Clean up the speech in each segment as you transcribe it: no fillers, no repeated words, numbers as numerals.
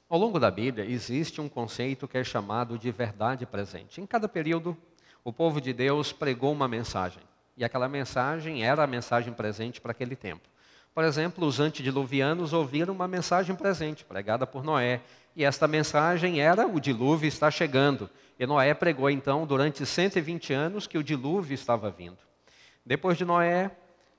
Ao longo da Bíblia, existe um conceito que é chamado de verdade presente. Em cada período, o povo de Deus pregou uma mensagem. E aquela mensagem era a mensagem presente para aquele tempo. Por exemplo, os antediluvianos ouviram uma mensagem presente, pregada por Noé. E esta mensagem era: o dilúvio está chegando. E Noé pregou então durante 120 anos que o dilúvio estava vindo. Depois de Noé,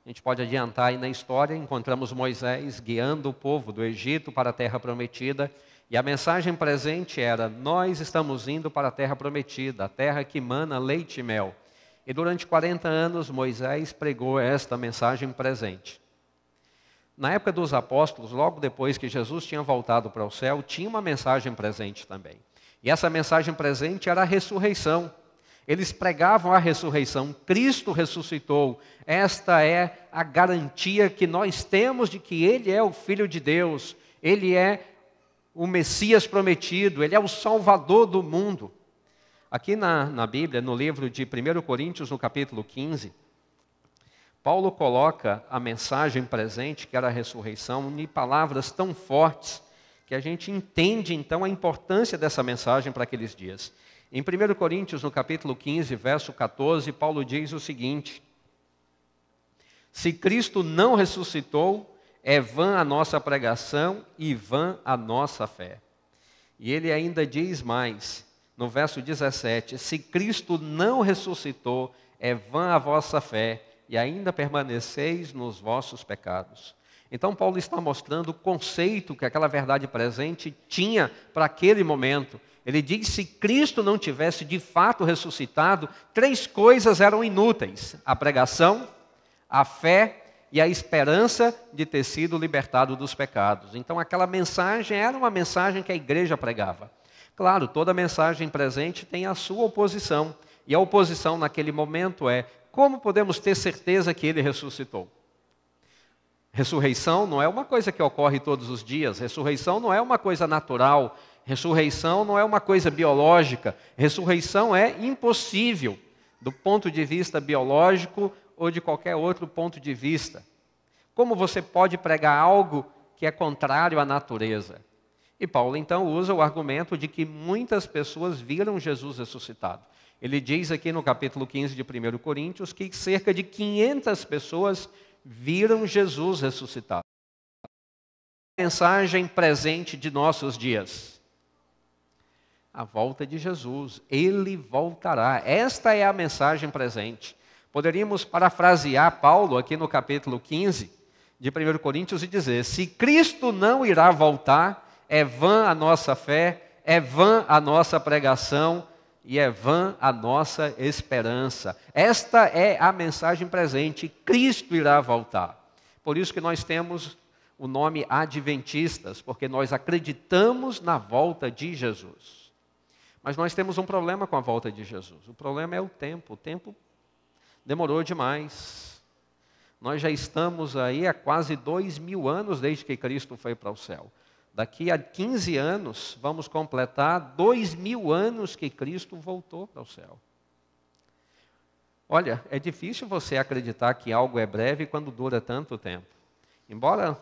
a gente pode adiantar aí na história, encontramos Moisés guiando o povo do Egito para a terra prometida. E a mensagem presente era: nós estamos indo para a terra prometida, a terra que mana leite e mel. E durante 40 anos Moisés pregou esta mensagem presente. Na época dos apóstolos, logo depois que Jesus tinha voltado para o céu, tinha uma mensagem presente também. E essa mensagem presente era a ressurreição. Eles pregavam a ressurreição. Cristo ressuscitou. Esta é a garantia que nós temos de que Ele é o Filho de Deus. Ele é o Messias prometido. Ele é o Salvador do mundo. Aqui na Bíblia, no livro de 1 Coríntios, no capítulo 15, Paulo coloca a mensagem presente, que era a ressurreição, em palavras tão fortes que a gente entende então a importância dessa mensagem para aqueles dias. Em 1 Coríntios, no capítulo 15, verso 14, Paulo diz o seguinte: se Cristo não ressuscitou, é vã a nossa pregação e vã a nossa fé. E ele ainda diz mais, no verso 17, se Cristo não ressuscitou, é vã a vossa fé e ainda permaneceis nos vossos pecados. Então Paulo está mostrando o conceito que aquela verdade presente tinha para aquele momento. Ele diz que se Cristo não tivesse de fato ressuscitado, 3 coisas eram inúteis: a pregação, a fé e a esperança de ter sido libertado dos pecados. Então aquela mensagem era uma mensagem que a igreja pregava. Claro, toda mensagem presente tem a sua oposição. E a oposição naquele momento é: como podemos ter certeza que Ele ressuscitou? Ressurreição não é uma coisa que ocorre todos os dias. Ressurreição não é uma coisa natural. Ressurreição não é uma coisa biológica. Ressurreição é impossível do ponto de vista biológico ou de qualquer outro ponto de vista. Como você pode pregar algo que é contrário à natureza? E Paulo então usa o argumento de que muitas pessoas viram Jesus ressuscitado. Ele diz aqui no capítulo 15 de 1 Coríntios que cerca de 500 pessoas viram Jesus ressuscitado. A mensagem presente de nossos dias: a volta de Jesus. Ele voltará. Esta é a mensagem presente. Poderíamos parafrasear Paulo aqui no capítulo 15 de 1 Coríntios e dizer: se Cristo não irá voltar, é vã a nossa fé, é vã a nossa pregação e é vã a nossa esperança. Esta é a mensagem presente: Cristo irá voltar. Por isso que nós temos o nome adventistas, porque nós acreditamos na volta de Jesus. Mas nós temos um problema com a volta de Jesus. O problema é o tempo. O tempo demorou demais. Nós já estamos aí há quase 2000 anos desde que Cristo foi para o céu. Daqui a 15 anos, vamos completar 2000 anos que Cristo voltou para o céu. Olha, é difícil você acreditar que algo é breve quando dura tanto tempo. Embora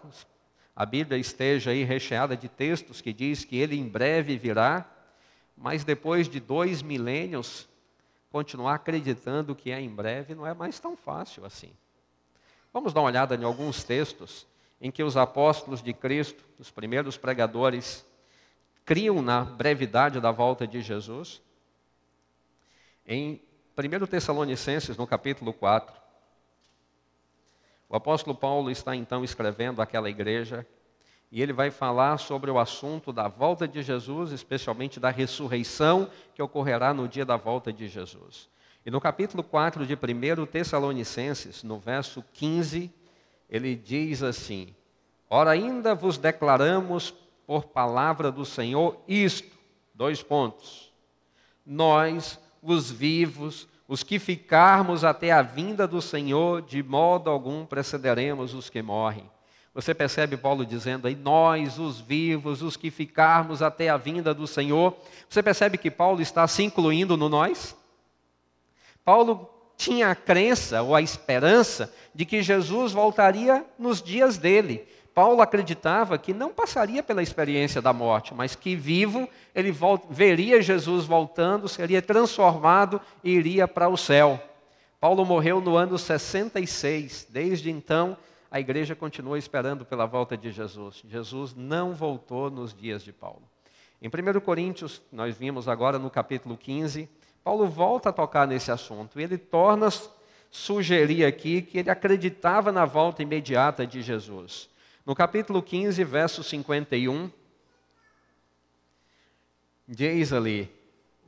a Bíblia esteja aí recheada de textos que diz que Ele em breve virá, mas depois de 2 milênios, continuar acreditando que é em breve não é mais tão fácil assim. Vamos dar uma olhada em alguns textos em que os apóstolos de Cristo, os primeiros pregadores, criam na brevidade da volta de Jesus. Em 1 Tessalonicenses, no capítulo 4, o apóstolo Paulo está então escrevendo àquela igreja, e ele vai falar sobre o assunto da volta de Jesus, especialmente da ressurreição que ocorrerá no dia da volta de Jesus. E no capítulo 4 de 1 Tessalonicenses, no verso 15, ele diz assim: ora, ainda vos declaramos por palavra do Senhor isto, : nós, os vivos, os que ficarmos até a vinda do Senhor, de modo algum precederemos os que morrem. Você percebe Paulo dizendo aí: nós, os vivos, os que ficarmos até a vinda do Senhor. Você percebe que Paulo está se incluindo no nós? Paulo tinha a crença ou a esperança de que Jesus voltaria nos dias dele. Paulo acreditava que não passaria pela experiência da morte, mas que vivo ele veria Jesus voltando, seria transformado e iria para o céu. Paulo morreu no ano 66. Desde então, a igreja continua esperando pela volta de Jesus. Jesus não voltou nos dias de Paulo. Em 1 Coríntios, nós vimos agora no capítulo 15, Paulo volta a tocar nesse assunto. Ele torna sugerir aqui que ele acreditava na volta imediata de Jesus. No capítulo 15, verso 51, diz ali,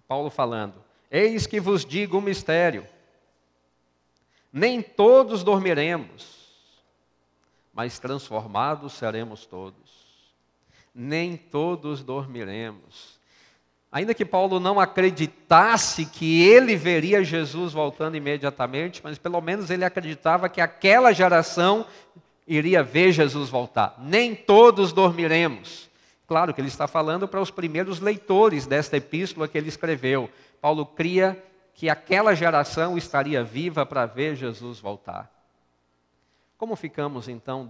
Paulo falando: eis que vos digo um mistério, nem todos dormiremos, mas transformados seremos todos. Nem todos dormiremos. Ainda que Paulo não acreditasse que ele veria Jesus voltando imediatamente, mas pelo menos ele acreditava que aquela geração iria ver Jesus voltar. Nem todos dormiremos. Claro que ele está falando para os primeiros leitores desta epístola que ele escreveu. Paulo cria que aquela geração estaria viva para ver Jesus voltar. Como ficamos então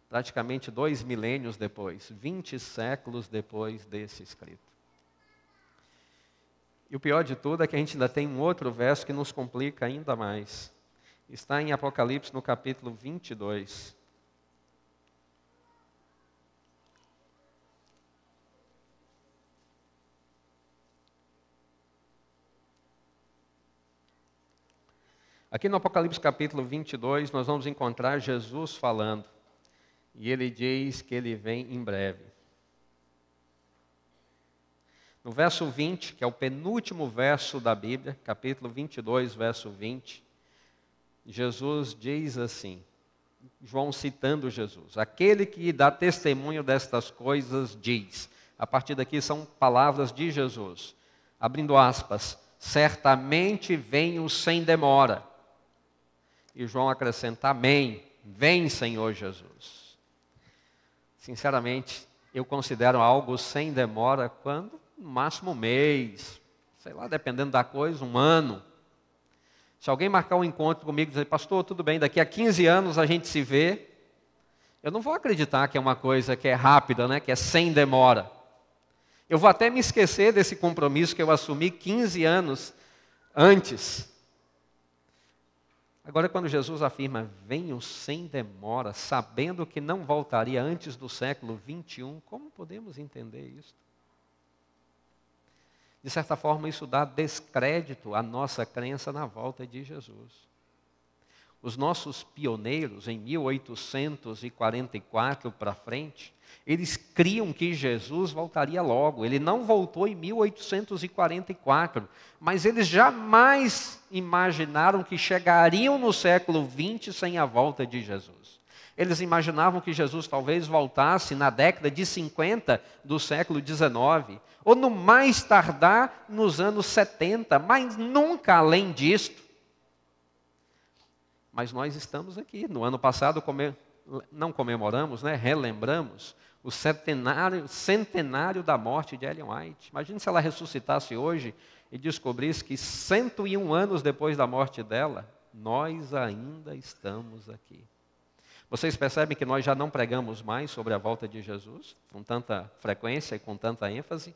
praticamente 2 milênios depois, 20 séculos depois desse escrito? E o pior de tudo é que a gente ainda tem um outro verso que nos complica ainda mais. Está em Apocalipse, no capítulo 22. Aqui no Apocalipse, capítulo 22, nós vamos encontrar Jesus falando. E ele diz que ele vem em breve. No verso 20, que é o penúltimo verso da Bíblia, capítulo 22, verso 20, Jesus diz assim, João citando Jesus: aquele que dá testemunho destas coisas diz. A partir daqui são palavras de Jesus. Abrindo aspas, certamente venho sem demora. E João acrescenta, amém, vem Senhor Jesus. Sinceramente, eu considero algo sem demora quando, no máximo, um mês, sei lá, dependendo da coisa, um ano. Se alguém marcar um encontro comigo e dizer, pastor, tudo bem, daqui a 15 anos a gente se vê, eu não vou acreditar que é uma coisa que é rápida, né, que é sem demora. Eu vou até me esquecer desse compromisso que eu assumi 15 anos antes. Agora, quando Jesus afirma, venho sem demora, sabendo que não voltaria antes do século 21, como podemos entender isso? De certa forma, isso dá descrédito à nossa crença na volta de Jesus. Os nossos pioneiros, em 1844 para frente, eles criam que Jesus voltaria logo. Ele não voltou em 1844, mas eles jamais imaginaram que chegariam no século 20 sem a volta de Jesus. Eles imaginavam que Jesus talvez voltasse na década de 50 do século 19, ou no mais tardar nos anos 70, mas nunca além disto. Mas nós estamos aqui. No ano passado, não comemoramos, né? Relembramos o centenário da morte de Ellen White. Imagine se ela ressuscitasse hoje e descobrisse que 101 anos depois da morte dela, nós ainda estamos aqui. Vocês percebem que nós já não pregamos mais sobre a volta de Jesus, com tanta frequência e com tanta ênfase?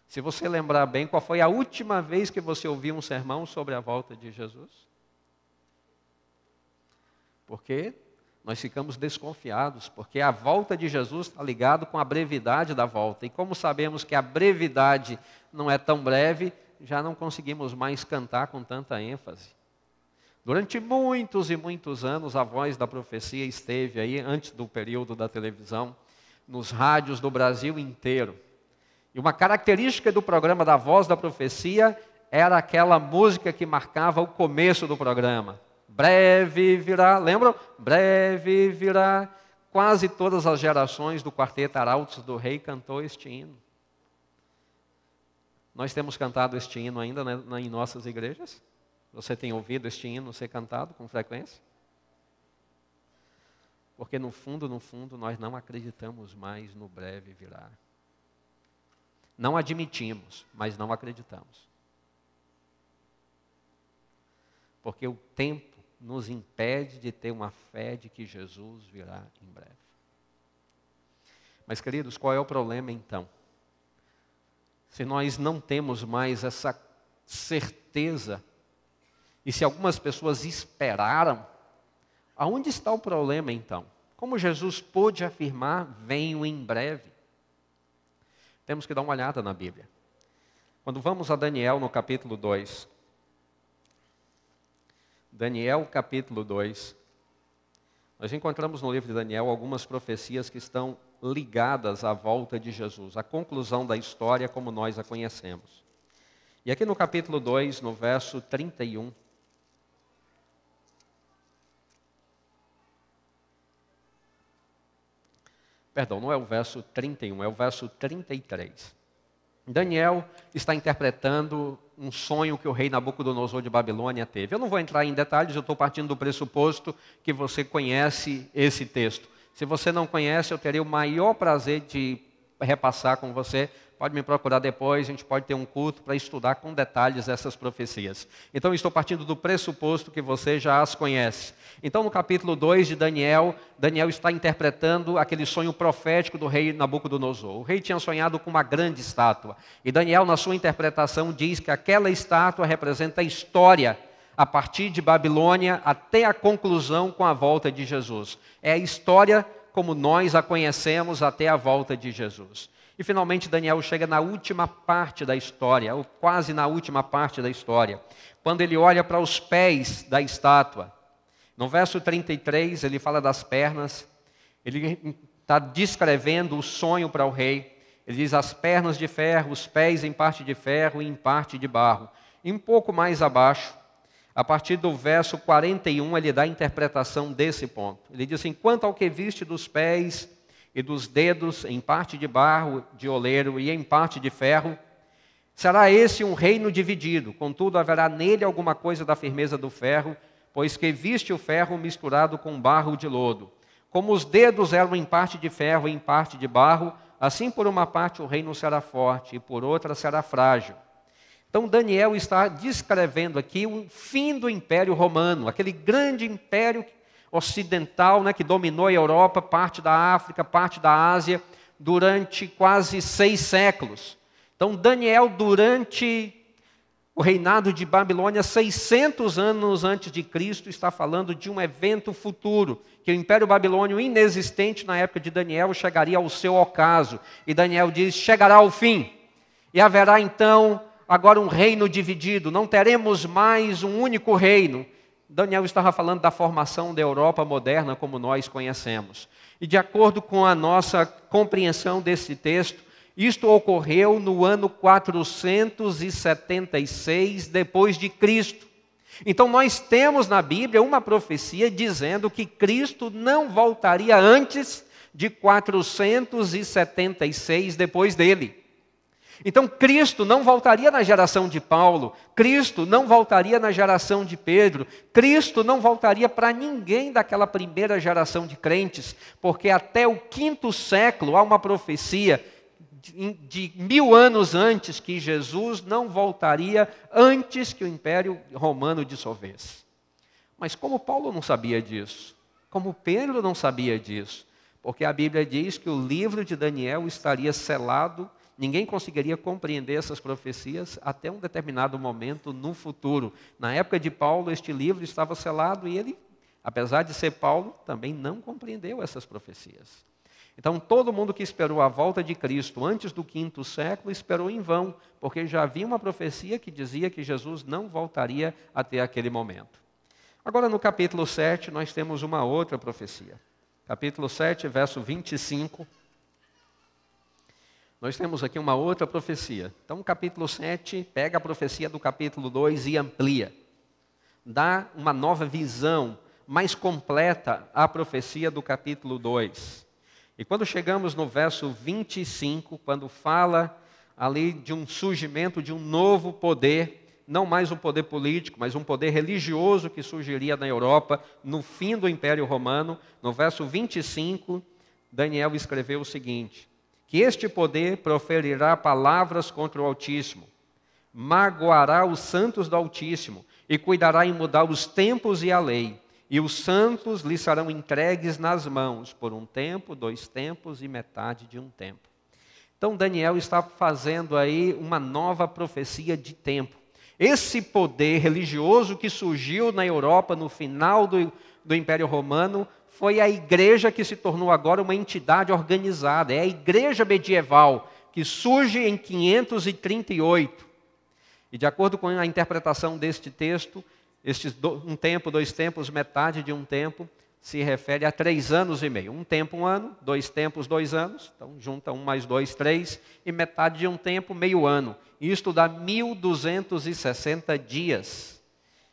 Se você lembrar bem, qual foi a última vez que você ouviu um sermão sobre a volta de Jesus? Porque nós ficamos desconfiados, porque a volta de Jesus está ligado com a brevidade da volta. E como sabemos que a brevidade não é tão breve, já não conseguimos mais cantar com tanta ênfase. Durante muitos e muitos anos, a voz da profecia esteve aí, antes do período da televisão, nos rádios do Brasil inteiro. E uma característica do programa da Voz da Profecia era aquela música que marcava o começo do programa. Breve virá, lembram? Breve virá. Quase todas as gerações do quarteto Arautos do Rei cantou este hino. Nós temos cantado este hino ainda, né, em nossas igrejas? Você tem ouvido este hino ser cantado com frequência? Porque no fundo, nós não acreditamos mais no breve virá. Não admitimos, mas não acreditamos. Porque o tempo nos impede de ter uma fé de que Jesus virá em breve. Mas, queridos, qual é o problema então? Se nós não temos mais essa certeza, e se algumas pessoas esperaram, aonde está o problema então? Como Jesus pôde afirmar, venho em breve? Temos que dar uma olhada na Bíblia. Quando vamos a Daniel no capítulo 2, Daniel capítulo 2, nós encontramos no livro de Daniel algumas profecias que estão ligadas à volta de Jesus, à conclusão da história como nós a conhecemos. E aqui no capítulo 2, no verso 31, perdão, não é o verso 31, é o verso 33. Daniel está interpretando um sonho que o rei Nabucodonosor de Babilônia teve. Eu não vou entrar em detalhes, eu estou partindo do pressuposto que você conhece esse texto. Se você não conhece, eu terei o maior prazer de repassar com você. Pode me procurar depois, a gente pode ter um culto para estudar com detalhes essas profecias. Então, estou partindo do pressuposto que você já as conhece. Então, no capítulo 2 de Daniel, Daniel está interpretando aquele sonho profético do rei Nabucodonosor. O rei tinha sonhado com uma grande estátua. E Daniel, na sua interpretação, diz que aquela estátua representa a história a partir de Babilônia até a conclusão com a volta de Jesus. É a história como nós a conhecemos até a volta de Jesus. E finalmente Daniel chega na última parte da história, ou quase na última parte da história, quando ele olha para os pés da estátua. No verso 33, ele fala das pernas, ele está descrevendo o sonho para o rei. Ele diz as pernas de ferro, os pés em parte de ferro e em parte de barro. E um pouco mais abaixo, a partir do verso 41, ele dá a interpretação desse ponto. Ele diz assim, quanto ao que viste dos pés e dos dedos, em parte de barro, de oleiro e em parte de ferro, será esse um reino dividido, contudo haverá nele alguma coisa da firmeza do ferro, pois que viste o ferro misturado com barro de lodo. Como os dedos eram em parte de ferro e em parte de barro, assim por uma parte o reino será forte e por outra será frágil. Então Daniel está descrevendo aqui o fim do Império Romano, aquele grande império ocidental, né, que dominou a Europa, parte da África, parte da Ásia, durante quase 6 séculos. Então Daniel, durante o reinado de Babilônia, 600 anos antes de Cristo, está falando de um evento futuro, que o Império Babilônio, inexistente na época de Daniel, chegaria ao seu ocaso. E Daniel diz, chegará ao fim, e haverá então agora um reino dividido, não teremos mais um único reino. Daniel estava falando da formação da Europa moderna como nós conhecemos. E de acordo com a nossa compreensão desse texto, isto ocorreu no ano 476 depois de Cristo. Então nós temos na Bíblia uma profecia dizendo que Cristo não voltaria antes de 476 depois dele. Então Cristo não voltaria na geração de Paulo, Cristo não voltaria na geração de Pedro, Cristo não voltaria para ninguém daquela primeira geração de crentes, porque até o 5º século há uma profecia de 1000 anos antes que Jesus não voltaria antes que o Império Romano dissolvesse. Mas como Paulo não sabia disso? Como Pedro não sabia disso? Porque a Bíblia diz que o livro de Daniel estaria selado. Ninguém conseguiria compreender essas profecias até um determinado momento no futuro. Na época de Paulo, este livro estava selado e ele, apesar de ser Paulo, também não compreendeu essas profecias. Então, todo mundo que esperou a volta de Cristo antes do 5º século, esperou em vão, porque já havia uma profecia que dizia que Jesus não voltaria até aquele momento. Agora, no capítulo 7, nós temos uma outra profecia. Capítulo 7, verso 25. Nós temos aqui uma outra profecia. Então, o capítulo 7 pega a profecia do capítulo 2 e amplia. Dá uma nova visão mais completa à profecia do capítulo 2. E quando chegamos no verso 25, quando fala ali de um surgimento de um novo poder, não mais um poder político, mas um poder religioso que surgiria na Europa no fim do Império Romano, no verso 25, Daniel escreveu o seguinte: que este poder proferirá palavras contra o Altíssimo, magoará os santos do Altíssimo e cuidará em mudar os tempos e a lei, e os santos lhe serão entregues nas mãos por 1 tempo, 2 tempos e metade de 1 tempo. Então Daniel está fazendo aí uma nova profecia de tempo. Esse poder religioso que surgiu na Europa no final do Império Romano foi a igreja que se tornou agora uma entidade organizada. É a igreja medieval que surge em 538. E de acordo com a interpretação deste texto, estes 1 tempo, 2 tempos, metade de 1 tempo, se refere a 3 anos e meio. 1 tempo, 1 ano, 2 tempos, 2 anos. Então, junta 1 mais 2, 3. E metade de 1 tempo, meio ano. Isto dá 1260 dias,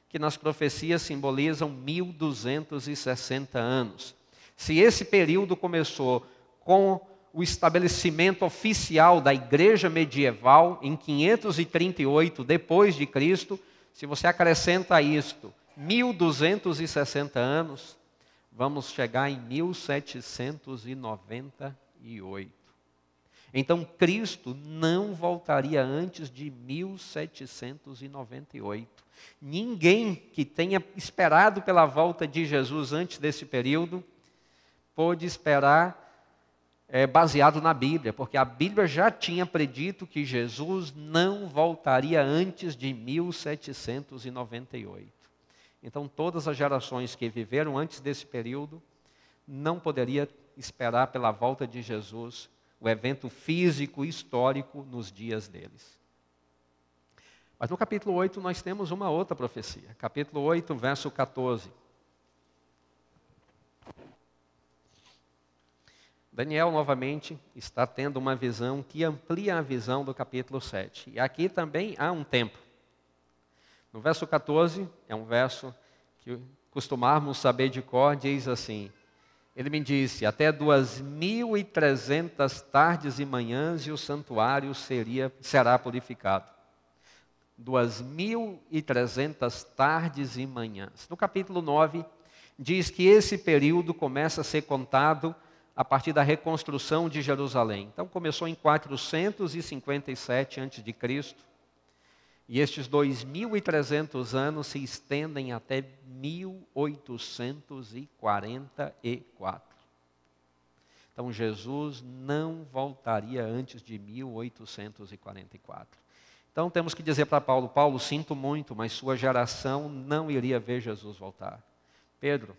que nas profecias simbolizam 1260 anos. Se esse período começou com o estabelecimento oficial da igreja medieval em 538 depois de Cristo, se você acrescenta a isto 1260 anos, vamos chegar em 1798. Então Cristo não voltaria antes de 1798. Ninguém que tenha esperado pela volta de Jesus antes desse período pôde esperar baseado na Bíblia, porque a Bíblia já tinha predito que Jesus não voltaria antes de 1798. Então, todas as gerações que viveram antes desse período não poderiam esperar pela volta de Jesus, o evento físico histórico nos dias deles. Mas no capítulo 8 nós temos uma outra profecia. Capítulo 8, verso 14. Daniel, novamente, está tendo uma visão que amplia a visão do capítulo 7. E aqui também há um tempo. No verso 14, é um verso que costumamos saber de cor, diz assim: ele me disse, até 2300 tardes e manhãs e o santuário será purificado. 2300 tardes e manhãs. No capítulo 9, diz que esse período começa a ser contado a partir da reconstrução de Jerusalém. Então começou em 457 a.C., e estes 2300 anos se estendem até 1844. Então Jesus não voltaria antes de 1844. Então temos que dizer para Paulo: Paulo, sinto muito, mas sua geração não iria ver Jesus voltar. Pedro,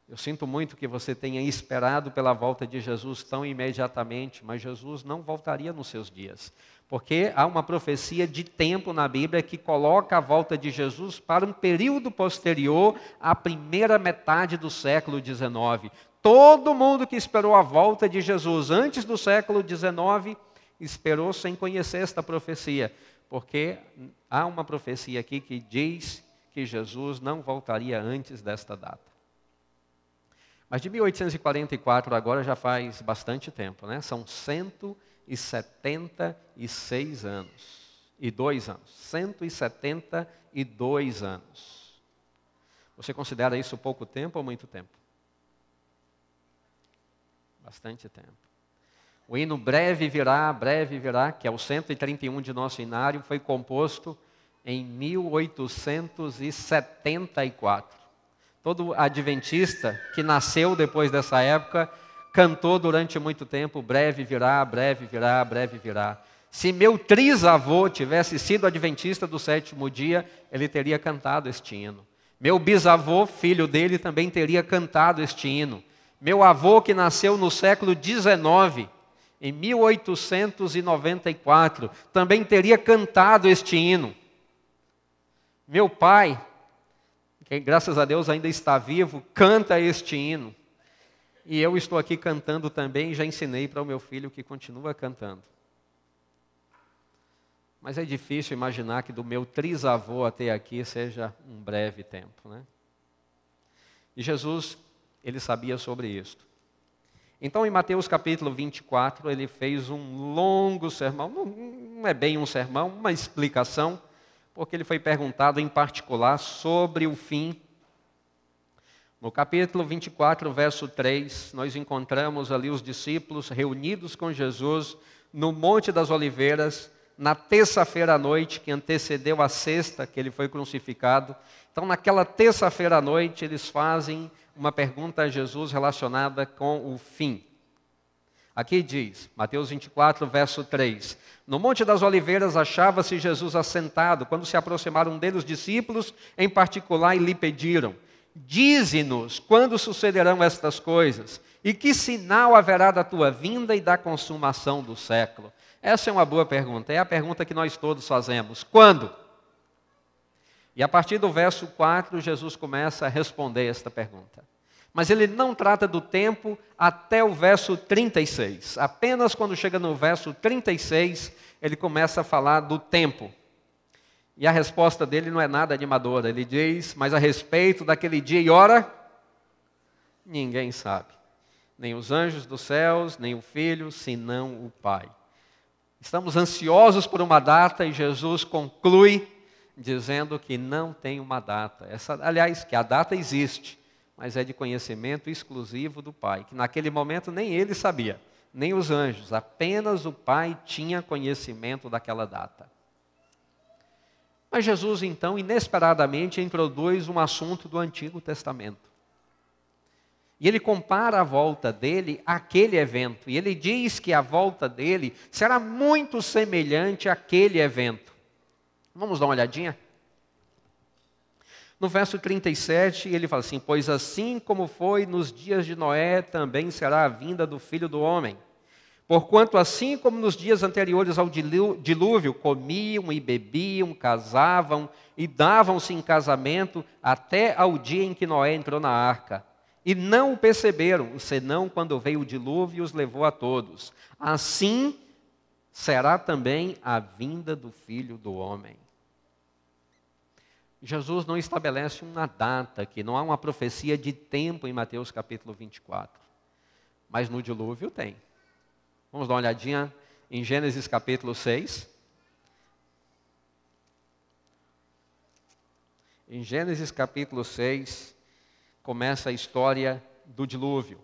eu sinto muito que você tenha esperado pela volta de Jesus tão imediatamente, mas Jesus não voltaria nos seus dias. Porque há uma profecia de tempo na Bíblia que coloca a volta de Jesus para um período posterior à primeira metade do século XIX. Todo mundo que esperou a volta de Jesus antes do século XIX, esperou sem conhecer esta profecia. Porque há uma profecia aqui que diz que Jesus não voltaria antes desta data. Mas de 1844 agora já faz bastante tempo, né? São 176 anos e 2 anos. 172 anos. Você considera isso pouco tempo ou muito tempo? Bastante tempo. O hino Breve Virá, que é o 131 de nosso inário, foi composto em 1874. Todo adventista que nasceu depois dessa época cantou durante muito tempo: breve virá, breve virá, breve virá. Se meu trisavô tivesse sido adventista do 7º dia, ele teria cantado este hino. Meu bisavô, filho dele, também teria cantado este hino. Meu avô, que nasceu no século XIX, em 1894, também teria cantado este hino. Meu pai, que graças a Deus ainda está vivo, canta este hino. E eu estou aqui cantando também, já ensinei para o meu filho que continua cantando. Mas é difícil imaginar que do meu trisavô até aqui seja um breve tempo, né? E Jesus, ele sabia sobre isto. Então, em Mateus capítulo 24, ele fez um longo sermão, não é bem um sermão, uma explicação, porque ele foi perguntado em particular sobre o fim. No capítulo 24, verso 3, nós encontramos ali os discípulos reunidos com Jesus no Monte das Oliveiras, na terça-feira à noite, que antecedeu a sexta que ele foi crucificado. Então, naquela terça-feira à noite, eles fazem uma pergunta a Jesus relacionada com o fim. Aqui diz, Mateus 24, verso 3. No Monte das Oliveiras achava-se Jesus assentado, quando se aproximaram dele os discípulos, em particular, e lhe pediram: dize-nos quando sucederão estas coisas, e que sinal haverá da tua vinda e da consumação do século? Essa é uma boa pergunta, é a pergunta que nós todos fazemos. Quando? E a partir do verso 4, Jesus começa a responder esta pergunta. Mas ele não trata do tempo até o verso 36. Apenas quando chega no verso 36, ele começa a falar do tempo. E a resposta dele não é nada animadora. Ele diz, mas a respeito daquele dia e hora, ninguém sabe. Nem os anjos dos céus, nem o Filho, senão o Pai. Estamos ansiosos por uma data e Jesus conclui dizendo que não tem uma data. Aliás, que a data existe, mas é de conhecimento exclusivo do Pai, que naquele momento nem ele sabia, nem os anjos, apenas o Pai tinha conhecimento daquela data. Mas Jesus, então, inesperadamente, introduz um assunto do Antigo Testamento. E ele compara a volta dele àquele evento, e ele diz que a volta dele será muito semelhante àquele evento. Vamos dar uma olhadinha? No verso 37, ele fala assim: pois assim como foi nos dias de Noé, também será a vinda do Filho do Homem. Porquanto assim como nos dias anteriores ao dilúvio, comiam e bebiam, casavam e davam-se em casamento, até ao dia em que Noé entrou na arca. E não o perceberam, senão quando veio o dilúvio e os levou a todos. Assim será também a vinda do Filho do Homem. Jesus não estabelece uma data aqui, não há uma profecia de tempo em Mateus capítulo 24. Mas no dilúvio tem. Vamos dar uma olhadinha em Gênesis capítulo 6. Em Gênesis capítulo 6, começa a história do dilúvio.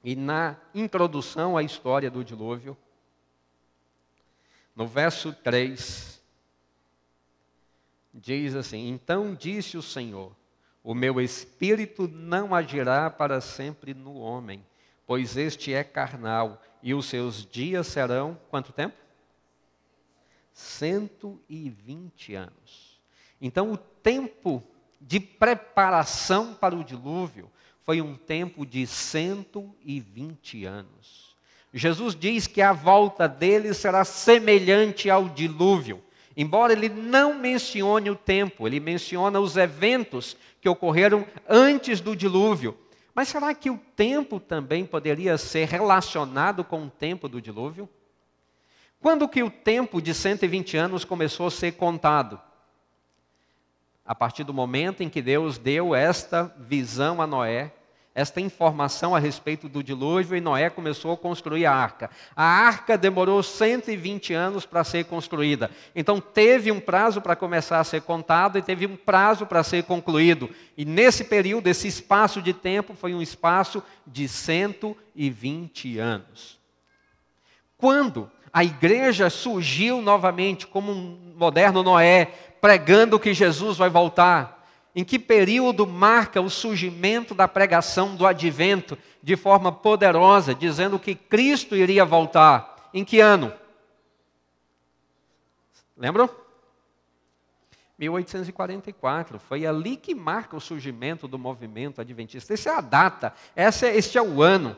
E na introdução à história do dilúvio, no verso 3, diz assim: então disse o Senhor, o meu espírito não agirá para sempre no homem, pois este é carnal, e os seus dias serão, quanto tempo? 120 anos. Então o tempo de preparação para o dilúvio foi um tempo de 120 anos. Jesus diz que a volta dele será semelhante ao dilúvio. Embora ele não mencione o tempo, ele menciona os eventos que ocorreram antes do dilúvio. Mas será que o tempo também poderia ser relacionado com o tempo do dilúvio? Quando que o tempo de 120 anos começou a ser contado? A partir do momento em que Deus deu esta visão a Noé, esta informação a respeito do dilúvio, e Noé começou a construir a arca. A arca demorou 120 anos para ser construída. Então teve um prazo para começar a ser contado e teve um prazo para ser concluído. E nesse período, esse espaço de tempo foi um espaço de 120 anos. Quando a igreja surgiu novamente como um moderno Noé, pregando que Jesus vai voltar, em que período marca o surgimento da pregação do advento de forma poderosa, dizendo que Cristo iria voltar? Em que ano? Lembram? 1844. Foi ali que marca o surgimento do movimento adventista. Essa é a data, este é o ano.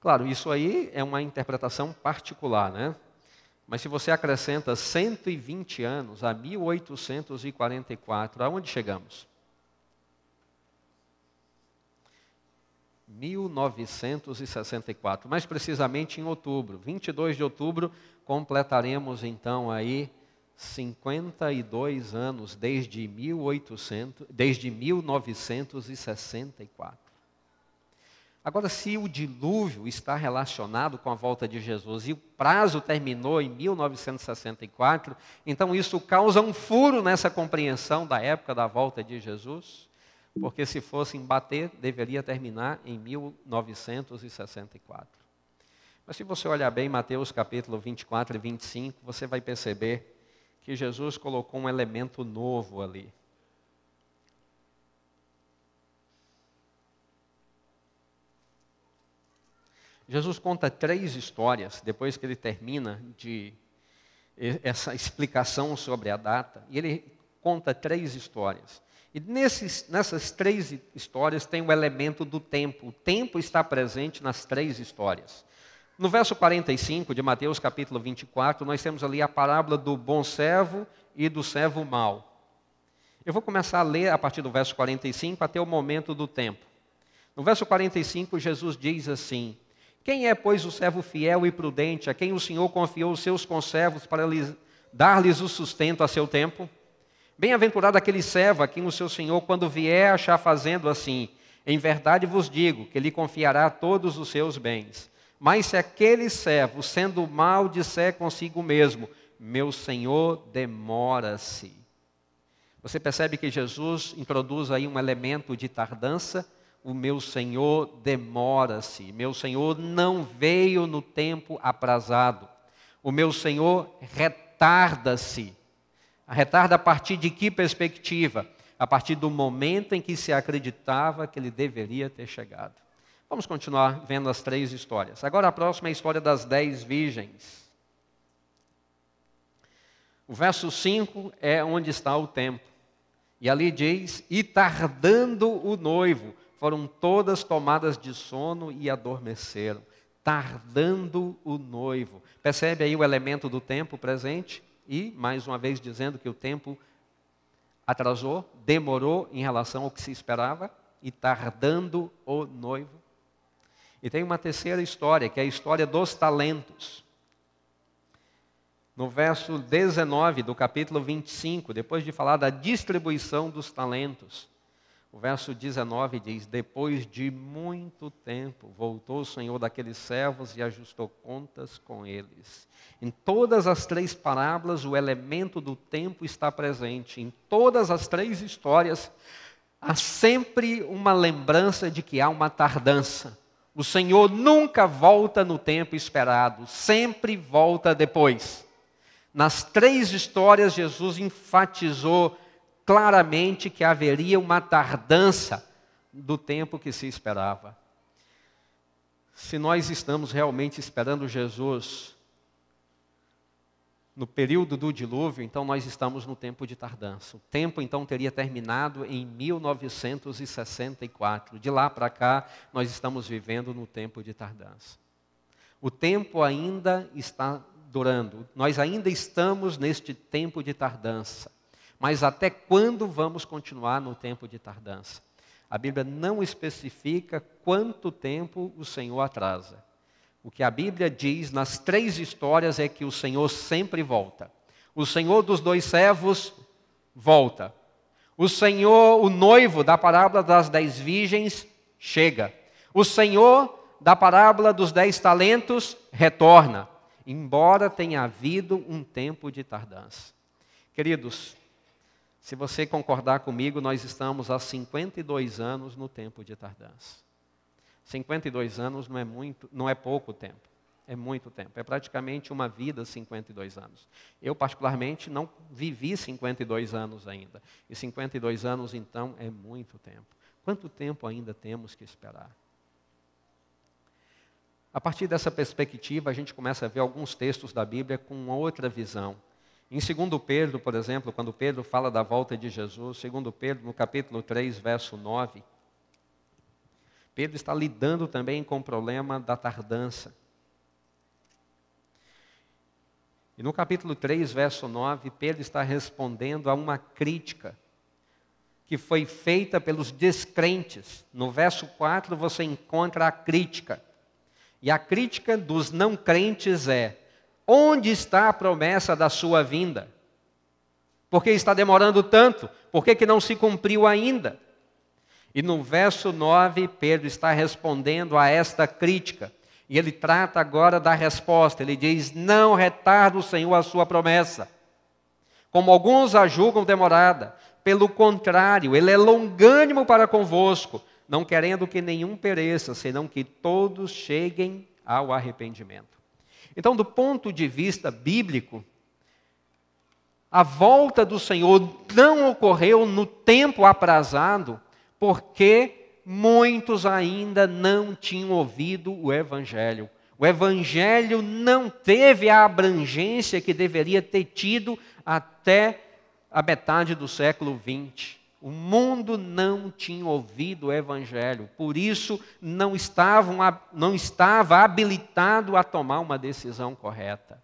Claro, isso aí é uma interpretação particular, né? Mas se você acrescenta 120 anos a 1844, aonde chegamos? 1964, mais precisamente em outubro. 22 de outubro, completaremos então aí 52 anos desde 1964. Agora, se o dilúvio está relacionado com a volta de Jesus e o prazo terminou em 1964, então isso causa um furo nessa compreensão da época da volta de Jesus, porque se fossem bater, deveria terminar em 1964. Mas se você olhar bem Mateus capítulo 24 e 25, você vai perceber que Jesus colocou um elemento novo ali. Jesus conta 3 histórias, depois que ele termina essa explicação sobre a data, e ele conta 3 histórias. E nessas 3 histórias tem o elemento do tempo. O tempo está presente nas 3 histórias. No verso 45 de Mateus capítulo 24, nós temos ali a parábola do bom servo e do servo mau. Eu vou começar a ler a partir do verso 45 até o momento do tempo. No verso 45, Jesus diz assim: quem é, pois, o servo fiel e prudente, a quem o Senhor confiou os seus conservos para dar-lhes o sustento a seu tempo? Bem-aventurado aquele servo a quem o seu Senhor, quando vier, achar fazendo assim. Em verdade vos digo que lhe confiará todos os seus bens. Mas se aquele servo, sendo mau, disser consigo mesmo, meu Senhor demora-se. Você percebe que Jesus introduz aí um elemento de tardança? O meu Senhor demora-se. Meu Senhor não veio no tempo aprazado. O meu Senhor retarda-se. Retarda a partir de que perspectiva? A partir do momento em que se acreditava que ele deveria ter chegado. Vamos continuar vendo as 3 histórias. Agora a próxima é a história das 10 virgens. O verso 5 é onde está o tempo. E ali diz, e tardando o noivo, foram todas tomadas de sono e adormeceram. Tardando o noivo. Percebe aí o elemento do tempo presente? E, mais uma vez, dizendo que o tempo atrasou, demorou em relação ao que se esperava. E tardando o noivo. E tem uma terceira história, que é a história dos talentos. No verso 19 do capítulo 25, depois de falar da distribuição dos talentos, o verso 19 diz, depois de muito tempo, voltou o Senhor daqueles servos e ajustou contas com eles. Em todas as 3 parábolas, o elemento do tempo está presente. Em todas as 3 histórias, há sempre uma lembrança de que há uma tardança. O Senhor nunca volta no tempo esperado, sempre volta depois. Nas 3 histórias, Jesus enfatizou claramente que haveria uma tardança do tempo que se esperava. Se nós estamos realmente esperando Jesus no período do dilúvio, então nós estamos no tempo de tardança. O tempo então teria terminado em 1964. De lá para cá, nós estamos vivendo no tempo de tardança. O tempo ainda está durando. Nós ainda estamos neste tempo de tardança. Mas até quando vamos continuar no tempo de tardança? A Bíblia não especifica quanto tempo o Senhor atrasa. O que a Bíblia diz nas 3 histórias é que o Senhor sempre volta. O Senhor dos 2 servos volta. O Senhor, o noivo da parábola das 10 virgens, chega. O Senhor da parábola dos 10 talentos retorna. Embora tenha havido um tempo de tardança. Queridos, se você concordar comigo, nós estamos há 52 anos no tempo de tardança. 52 anos não é pouco tempo, é muito tempo. É praticamente uma vida 52 anos. Eu, particularmente, não vivi 52 anos ainda. E 52 anos, então, é muito tempo. Quanto tempo ainda temos que esperar? A partir dessa perspectiva, a gente começa a ver alguns textos da Bíblia com uma outra visão. Em 2 Pedro, por exemplo, quando Pedro fala da volta de Jesus, 2 Pedro, no capítulo 3, verso 9, Pedro está lidando também com o problema da tardança. E no capítulo 3, verso 9, Pedro está respondendo a uma crítica que foi feita pelos descrentes. No verso 4 você encontra a crítica. E a crítica dos não crentes é: onde está a promessa da sua vinda? Por que está demorando tanto? Por que não se cumpriu ainda? E no verso 9, Pedro está respondendo a esta crítica. E ele trata agora da resposta. Ele diz, não retarda o Senhor a sua promessa, como alguns a julgam demorada. Pelo contrário, ele é longânimo para convosco, não querendo que nenhum pereça, senão que todos cheguem ao arrependimento. Então, do ponto de vista bíblico, a volta do Senhor não ocorreu no tempo aprazado, porque muitos ainda não tinham ouvido o Evangelho. O Evangelho não teve a abrangência que deveria ter tido até a metade do século XX. O mundo não tinha ouvido o Evangelho, por isso não estava habilitado a tomar uma decisão correta.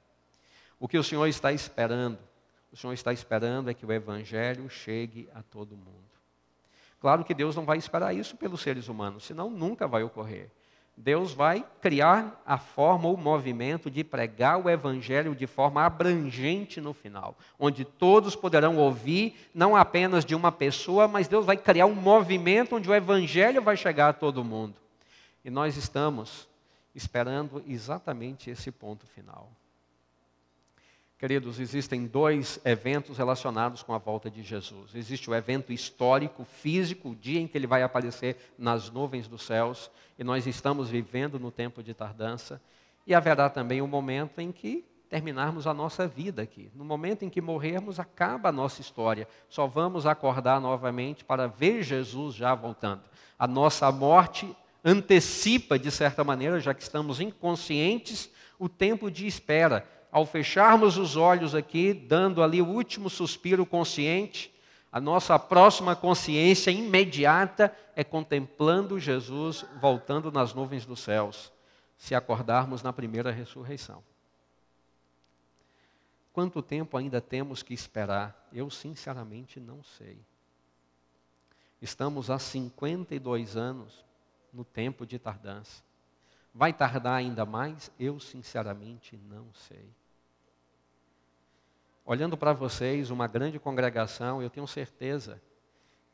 O que o Senhor está esperando? O Senhor está esperando é que o Evangelho chegue a todo mundo. Claro que Deus não vai esperar isso pelos seres humanos, senão nunca vai ocorrer. Deus vai criar a forma, o movimento de pregar o Evangelho de forma abrangente no final, onde todos poderão ouvir, não apenas de uma pessoa, mas Deus vai criar um movimento onde o Evangelho vai chegar a todo mundo. E nós estamos esperando exatamente esse ponto final. Queridos, existem dois eventos relacionados com a volta de Jesus. Existe o evento histórico, físico, o dia em que ele vai aparecer nas nuvens dos céus, e nós estamos vivendo no tempo de tardança. E haverá também um momento em que terminarmos a nossa vida aqui. No momento em que morrermos, acaba a nossa história. Só vamos acordar novamente para ver Jesus já voltando. A nossa morte antecipa, de certa maneira, já que estamos inconscientes, o tempo de espera. Ao fecharmos os olhos aqui, dando ali o último suspiro consciente, a nossa próxima consciência imediata é contemplando Jesus voltando nas nuvens dos céus, se acordarmos na primeira ressurreição. Quanto tempo ainda temos que esperar? Eu sinceramente não sei. Estamos há 52 anos no tempo de tardança. Vai tardar ainda mais? Eu sinceramente não sei. Olhando para vocês, uma grande congregação, eu tenho certeza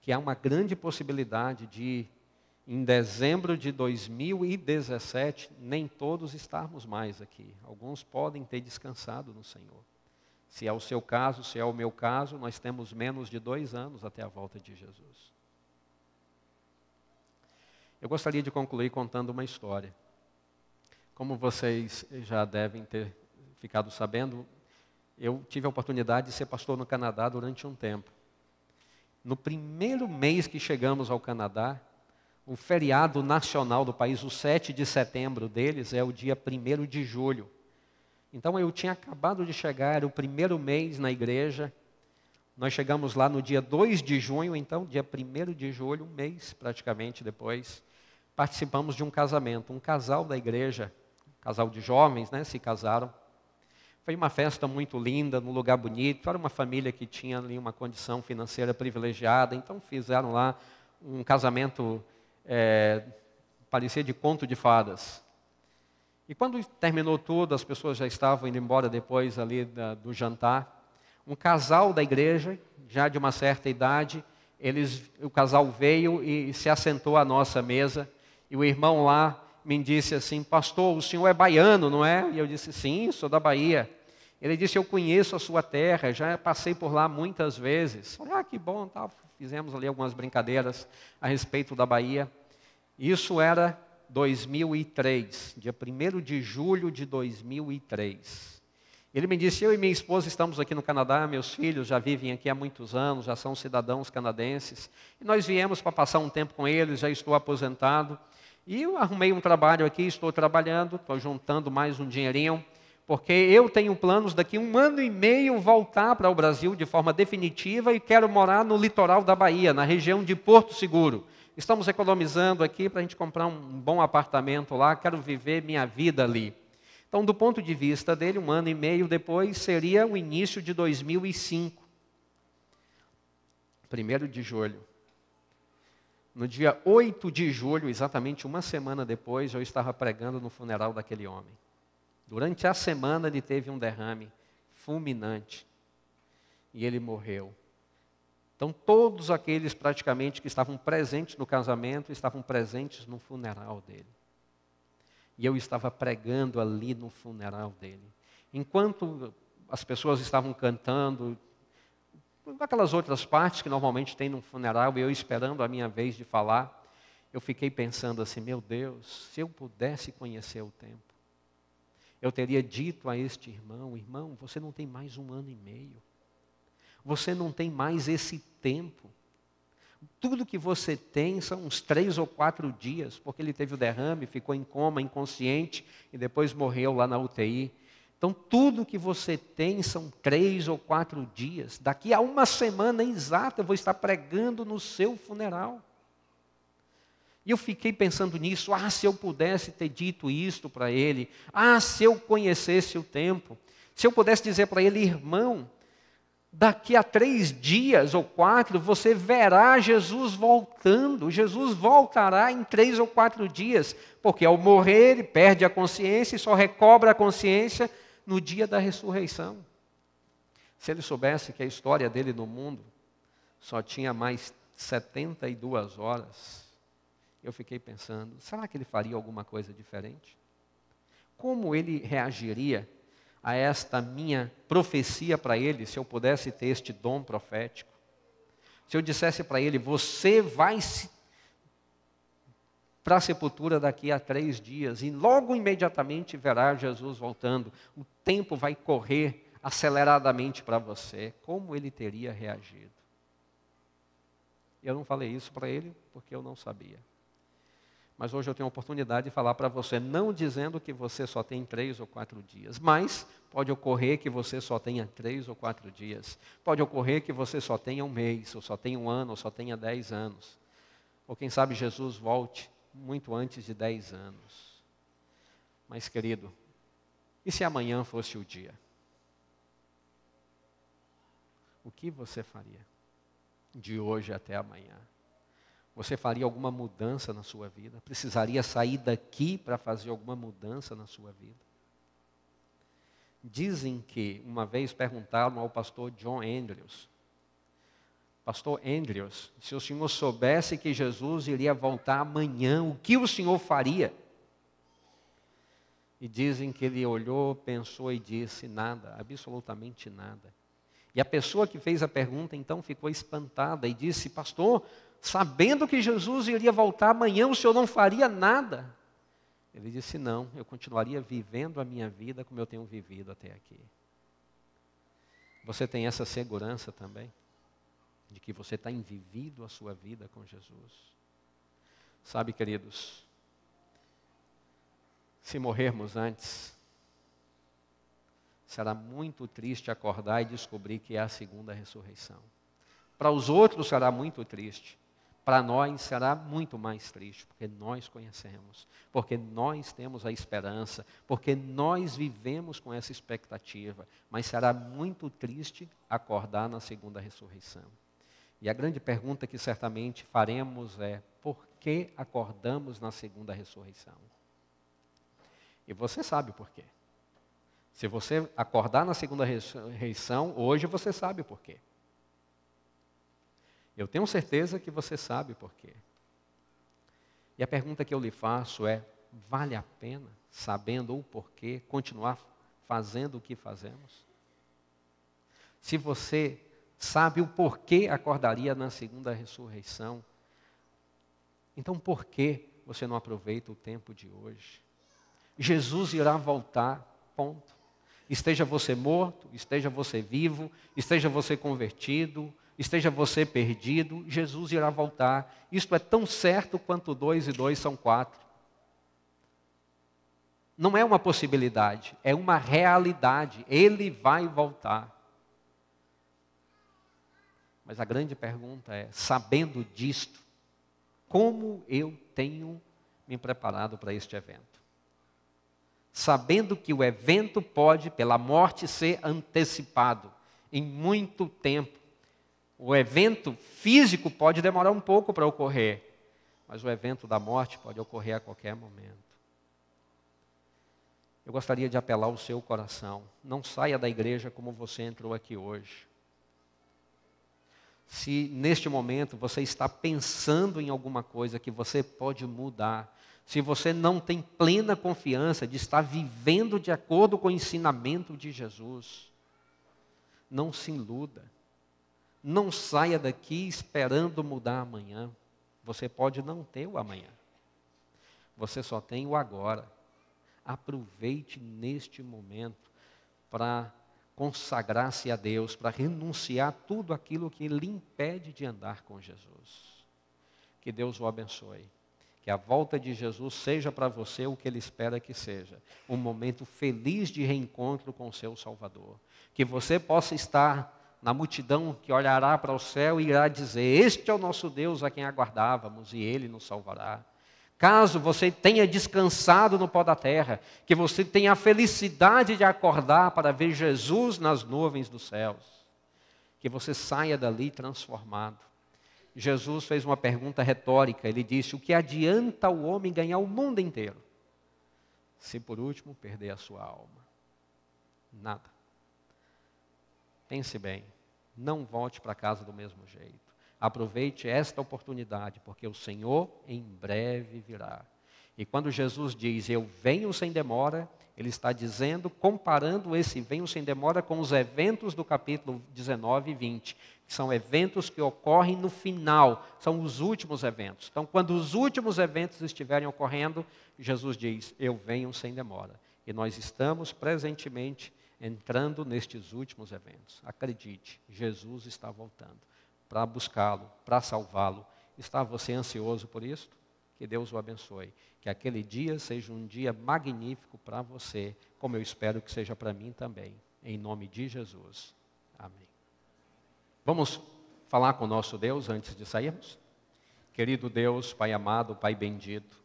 que há uma grande possibilidade de, em dezembro de 2017, nem todos estarmos mais aqui. Alguns podem ter descansado no Senhor. Se é o seu caso, se é o meu caso, nós temos menos de 2 anos até a volta de Jesus. Eu gostaria de concluir contando uma história. Como vocês já devem ter ficado sabendo, eu tive a oportunidade de ser pastor no Canadá durante um tempo. No primeiro mês que chegamos ao Canadá, o feriado nacional do país, o 7 de setembro deles, é o dia 1º de julho. Então eu tinha acabado de chegar, era o primeiro mês na igreja. Nós chegamos lá no dia 2 de junho, então dia 1º de julho, um mês praticamente depois, participamos de um casamento. Um casal da igreja, um casal de jovens, se casaram. Foi uma festa muito linda, num lugar bonito. Era uma família que tinha ali uma condição financeira privilegiada. Então fizeram lá um casamento, parecia de conto de fadas. E quando terminou tudo, as pessoas já estavam indo embora depois ali do jantar. Um casal da igreja, já de uma certa idade, o casal veio e se assentou à nossa mesa. E o irmão lá me disse assim: pastor, o senhor é baiano, não é? E eu disse: sim, sou da Bahia. Ele disse: eu conheço a sua terra, já passei por lá muitas vezes. Falei: que bom, tal. Fizemos ali algumas brincadeiras a respeito da Bahia. Isso era 2003, dia 1º de julho de 2003. Ele me disse: eu e minha esposa estamos aqui no Canadá, meus filhos já vivem aqui há muitos anos, já são cidadãos canadenses, e nós viemos para passar um tempo com eles, já estou aposentado. E eu arrumei um trabalho aqui, estou trabalhando, estou juntando mais um dinheirinho, porque eu tenho planos daqui 1 ano e meio voltar para o Brasil de forma definitiva e quero morar no litoral da Bahia, na região de Porto Seguro. Estamos economizando aqui para a gente comprar um bom apartamento lá, quero viver minha vida ali. Então, do ponto de vista dele, 1 ano e meio depois seria o início de 2005. 1º de julho. No dia 8 de julho, exatamente 1 semana depois, eu estava pregando no funeral daquele homem. Durante a semana ele teve um derrame fulminante e ele morreu. Então todos aqueles praticamente que estavam presentes no casamento, estavam presentes no funeral dele. E eu estava pregando ali no funeral dele. Enquanto as pessoas estavam cantando, aquelas outras partes que normalmente tem no funeral, e eu esperando a minha vez de falar, eu fiquei pensando assim: meu Deus, se eu pudesse conhecer o tempo. eu teria dito a este irmão: irmão, você não tem mais 1 ano e meio. Você não tem mais esse tempo. Tudo que você tem são uns 3 ou 4 dias, porque ele teve o derrame, ficou em coma, inconsciente, e depois morreu lá na UTI. Então, tudo que você tem são 3 ou 4 dias. Daqui a 1 semana exata, eu vou estar pregando no seu funeral. E eu fiquei pensando nisso. Se eu pudesse ter dito isto para ele. Se eu conhecesse o tempo. Se eu pudesse dizer para ele: irmão, daqui a 3 dias ou 4, você verá Jesus voltando. Jesus voltará em 3 ou 4 dias. Porque ao morrer, ele perde a consciência e só recobra a consciência no dia da ressurreição. Se ele soubesse que a história dele no mundo só tinha mais 72 horas, eu fiquei pensando: será que ele faria alguma coisa diferente? Como ele reagiria a esta minha profecia para ele, se eu pudesse ter este dom profético? Se eu dissesse para ele: você vai para a sepultura daqui a 3 dias e logo imediatamente verá Jesus voltando. O tempo vai correr aceleradamente para você. Como ele teria reagido? Eu não falei isso para ele porque eu não sabia. Mas hoje eu tenho a oportunidade de falar para você, não dizendo que você só tem 3 ou 4 dias, mas pode ocorrer que você só tenha 3 ou 4 dias. Pode ocorrer que você só tenha 1 mês, ou só tenha 1 ano, ou só tenha 10 anos. Ou quem sabe Jesus volte muito antes de 10 anos. Mas, querido, e se amanhã fosse o dia? O que você faria de hoje até amanhã? Você faria alguma mudança na sua vida? Precisaria sair daqui para fazer alguma mudança na sua vida? Dizem que, uma vez perguntaram ao pastor John Andrews: Pastor Andrews, se o senhor soubesse que Jesus iria voltar amanhã, o que o senhor faria? E dizem que ele olhou, pensou e disse: nada, absolutamente nada. E a pessoa que fez a pergunta então ficou espantada e disse: pastor, sabendo que Jesus iria voltar amanhã, o senhor não faria nada? Ele disse: não, eu continuaria vivendo a minha vida como eu tenho vivido até aqui. Você tem essa segurança também? De que você tem vivido a sua vida com Jesus? Sabe, queridos, se morrermos antes, será muito triste acordar e descobrir que é a segunda ressurreição. Para os outros será muito triste. Para nós será muito mais triste, porque nós conhecemos, porque nós temos a esperança, porque nós vivemos com essa expectativa. Mas será muito triste acordar na segunda ressurreição. E a grande pergunta que certamente faremos é: por que acordamos na segunda ressurreição? E você sabe por quê. Se você acordar na segunda ressurreição, hoje você sabe por quê. Eu tenho certeza que você sabe por quê. E a pergunta que eu lhe faço é: vale a pena, sabendo o porquê, continuar fazendo o que fazemos? Se você sabe o porquê acordaria na segunda ressurreição, então por que você não aproveita o tempo de hoje? Jesus irá voltar, ponto. Esteja você morto, esteja você vivo, esteja você convertido, esteja você perdido, Jesus irá voltar. Isto é tão certo quanto 2 e 2 são 4. Não é uma possibilidade, é uma realidade. Ele vai voltar. Mas a grande pergunta é: sabendo disto, como eu tenho me preparado para este evento? Sabendo que o evento pode, pela morte, ser antecipado em muito tempo. O evento físico pode demorar um pouco para ocorrer, mas o evento da morte pode ocorrer a qualquer momento. Eu gostaria de apelar ao seu coração: não saia da igreja como você entrou aqui hoje. Se neste momento você está pensando em alguma coisa que você pode mudar, se você não tem plena confiança de estar vivendo de acordo com o ensinamento de Jesus, não se iluda. Não saia daqui esperando mudar amanhã. Você pode não ter o amanhã. Você só tem o agora. Aproveite neste momento para consagrar-se a Deus, para renunciar tudo aquilo que lhe impede de andar com Jesus. Que Deus o abençoe. Que a volta de Jesus seja para você o que Ele espera que seja. Um momento feliz de reencontro com o seu Salvador. Que você possa estar na multidão que olhará para o céu e irá dizer: este é o nosso Deus a quem aguardávamos e Ele nos salvará. Caso você tenha descansado no pó da terra, que você tenha a felicidade de acordar para ver Jesus nas nuvens dos céus. Que você saia dali transformado. Jesus fez uma pergunta retórica, ele disse: o que adianta o homem ganhar o mundo inteiro, se por último perder a sua alma? Nada. Pense bem, não volte para casa do mesmo jeito. Aproveite esta oportunidade, porque o Senhor em breve virá. E quando Jesus diz: eu venho sem demora, Ele está dizendo, comparando esse venho sem demora com os eventos do capítulo 19 e 20, que são eventos que ocorrem no final, são os últimos eventos. Então, quando os últimos eventos estiverem ocorrendo, Jesus diz: eu venho sem demora. E nós estamos presentemente entrando nestes últimos eventos. Acredite, Jesus está voltando para buscá-lo, para salvá-lo. Está você ansioso por isso? Que Deus o abençoe. Que aquele dia seja um dia magnífico para você, como eu espero que seja para mim também. Em nome de Jesus. Amém. Vamos falar com o nosso Deus antes de sairmos? Querido Deus, Pai amado, Pai bendito,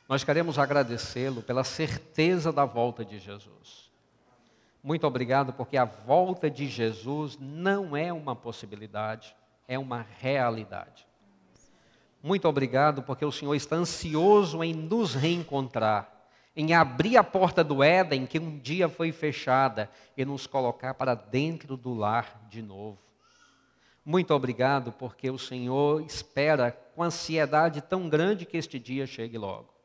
nós queremos agradecê-lo pela certeza da volta de Jesus. Muito obrigado, porque a volta de Jesus não é uma possibilidade, é uma realidade. Muito obrigado, porque o Senhor está ansioso em nos reencontrar, em abrir a porta do Éden, que um dia foi fechada, e nos colocar para dentro do lar de novo. Muito obrigado, porque o Senhor espera com ansiedade tão grande que este dia chegue logo.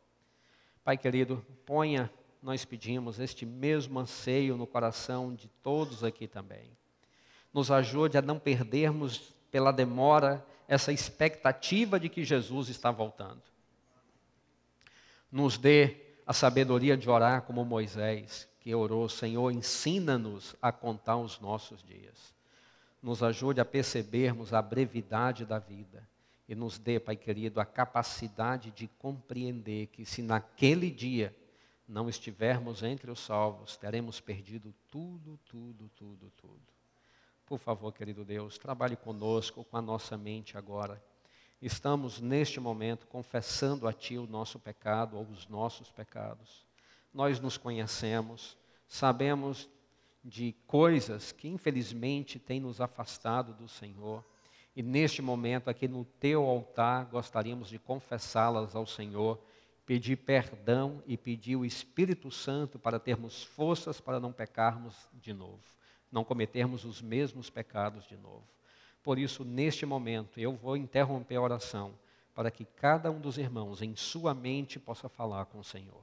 Pai querido, ponha, nós pedimos, este mesmo anseio no coração de todos aqui também. Nos ajude a não perdermos pela demora essa expectativa de que Jesus está voltando. Nos dê a sabedoria de orar como Moisés, que orou: Senhor, ensina-nos a contar os nossos dias. Nos ajude a percebermos a brevidade da vida. E nos dê, Pai querido, a capacidade de compreender que se naquele dia não estivermos entre os salvos, teremos perdido tudo, tudo, tudo, tudo. Por favor, querido Deus, trabalhe conosco, com a nossa mente agora. Estamos, neste momento, confessando a Ti o nosso pecado ou os nossos pecados. Nós nos conhecemos, sabemos de coisas que, infelizmente, têm nos afastado do Senhor. E, neste momento, aqui no Teu altar, gostaríamos de confessá-las ao Senhor, pedir perdão e pedir o Espírito Santo para termos forças para não pecarmos de novo. Não cometermos os mesmos pecados de novo. Por isso, neste momento, eu vou interromper a oração para que cada um dos irmãos, em sua mente, possa falar com o Senhor.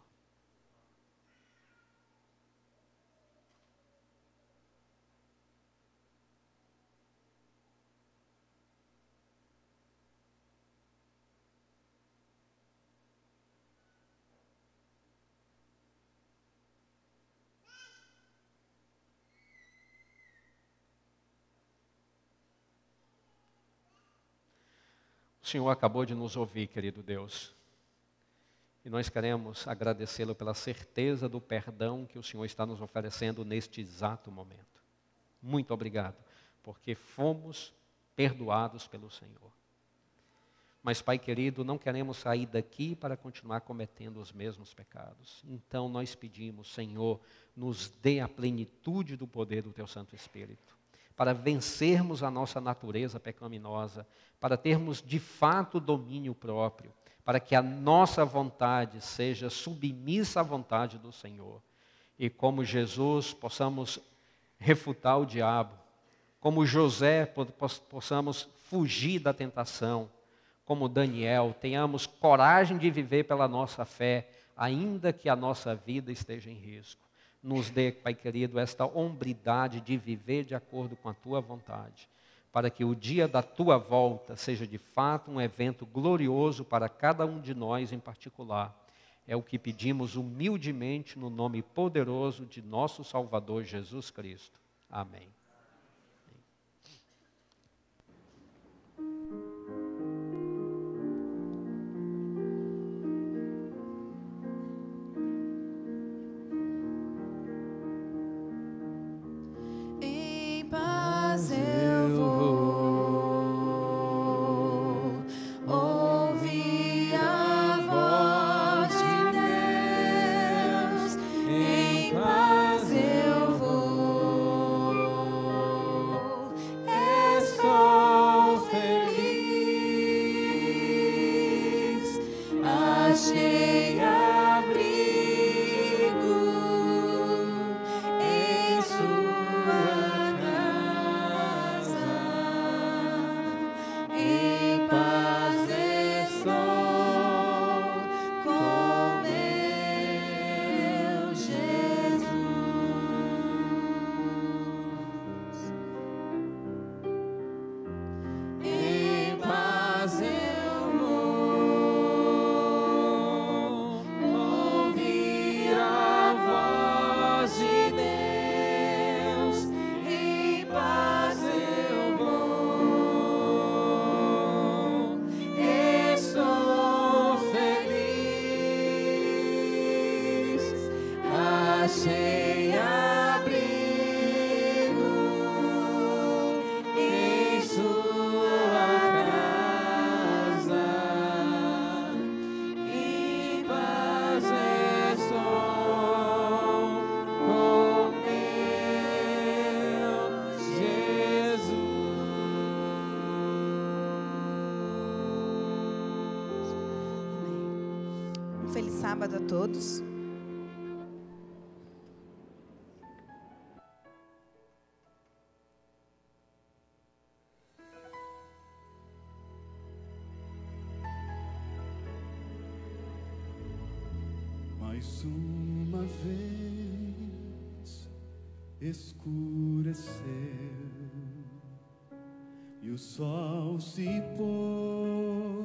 O Senhor acabou de nos ouvir, querido Deus. E nós queremos agradecê-lo pela certeza do perdão que o Senhor está nos oferecendo neste exato momento. Muito obrigado, porque fomos perdoados pelo Senhor. Mas, Pai querido, não queremos sair daqui para continuar cometendo os mesmos pecados. Então nós pedimos: Senhor, nos dê a plenitude do poder do Teu Santo Espírito, para vencermos a nossa natureza pecaminosa, para termos de fato domínio próprio, para que a nossa vontade seja submissa à vontade do Senhor. E como Jesus, possamos refutar o diabo, como José, possamos fugir da tentação, como Daniel, tenhamos coragem de viver pela nossa fé, ainda que a nossa vida esteja em risco. Nos dê, Pai querido, esta hombridade de viver de acordo com a Tua vontade, para que o dia da Tua volta seja de fato um evento glorioso para cada um de nós em particular, É o que pedimos humildemente no nome poderoso de nosso Salvador Jesus Cristo. Amém. Em paz eu vou ouvir a voz de Deus. Em paz eu vou, estou feliz. Achei abrigo em sua casa. Em paz estou com meu Jesus. Em paz eu vou ouvir a voz de Deus. Em paz eu vou, estou feliz. Achei abrigo em sua casa. Em paz estou com meu Jesus. Amém. Feliz sábado a todos. Mais uma vez escureceu e o sol se pôs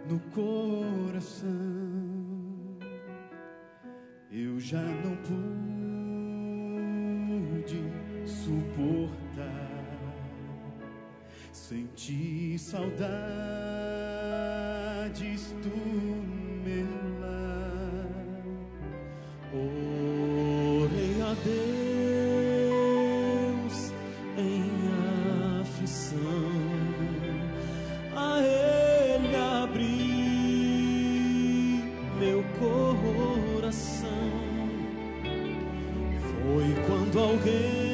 no coração. Eu já não pude suportar, senti saudades do meu lar. Orei a Deus em aflição, a Ele abri meu coração. Foi quando alguém